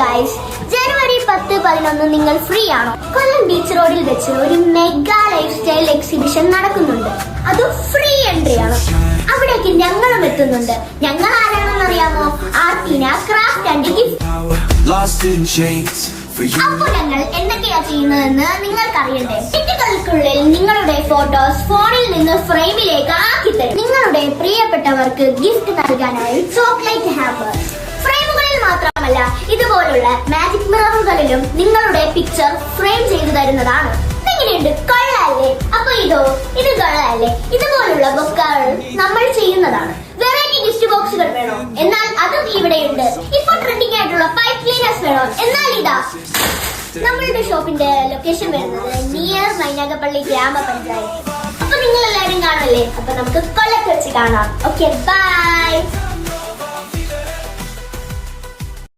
Guys, ജനുവരി 10-11 നിങ്ങൾ free ആണോ? കൊല്ലം beach റോഡിൽ വെച്ച് ഒരു മെഗാ ലൈഫ് സ്റ്റൈൽ എക്സിബിഷൻ നടക്കുന്നുണ്ട്. അത് ഫ്രീ എൻട്രി ആണ്. അവിടേക്ക് ഞങ്ങളും എത്തുന്നുണ്ട്. ഞങ്ങൾ ആരാണെന്ന് അറിയാമോ? ആർട്ടീന ക്രാഫ്റ്റ് ആൻഡ് ഗിഫ്റ്റ്. അപ്പൊ ഞങ്ങൾ എന്തൊക്കെയാ ചെയ്യുന്നതെന്ന് നിങ്ങൾക്കറിയണ്ടേ? കുട്ടികൾക്കുള്ളിൽ നിങ്ങളുടെ ഫോട്ടോസ് ഫോണിൽ നിന്ന് ഫ്രെയിമിലേക്ക് ആക്കി തരും. നിങ്ങളുടെ പ്രിയപ്പെട്ടവർക്ക് ഗിഫ്റ്റ് നൽകാനായി ചോക്ലേറ്റ് ഹാമ്പർ. ഫ്രെയിമുകളിൽ മാത്രമല്ല, ഇതുപോലുള്ള മാജിക് മിററുകളിലും നിങ്ങളുടെ പിക്ചർ ഫ്രെയിം ചെയ്തു തരുന്നതാണ്. എങ്ങനെയുണ്ട്? കൊള്ളാല്ലേ? അപ്പൊ ഇത് കൊള്ളാല്ലേ? ഇതുപോലുള്ള ബൊക്കകൾ നമ്മൾ ചെയ്യുന്നതാണ്. വെറൈറ്റി ഗിഫ്റ്റ് ബോക്സുകൾ വേണോ? എന്നാൽ അതും ഇവിടെയുണ്ട്. ഇപ്പോൾ ട്രെൻഡിംഗ് ആയിട്ടുള്ള പൈപ്പ് ക്ലീനേഴ്സ് വേണോ? എന്നാൽ ഇതാ. നമ്മളുടെ ഷോപ്പിന്റെ ലൊക്കേഷൻ വരുന്നത് നിയർ മൈനാഗപ്പള്ളി ഗ്രാമപഞ്ചായത്ത്. അപ്പൊ നിങ്ങൾ എല്ലാവരും കാണല്ലേ? അപ്പൊ നമുക്ക് കൊല്ലത്ത് വെച്ച് കാണാം. Okay, by.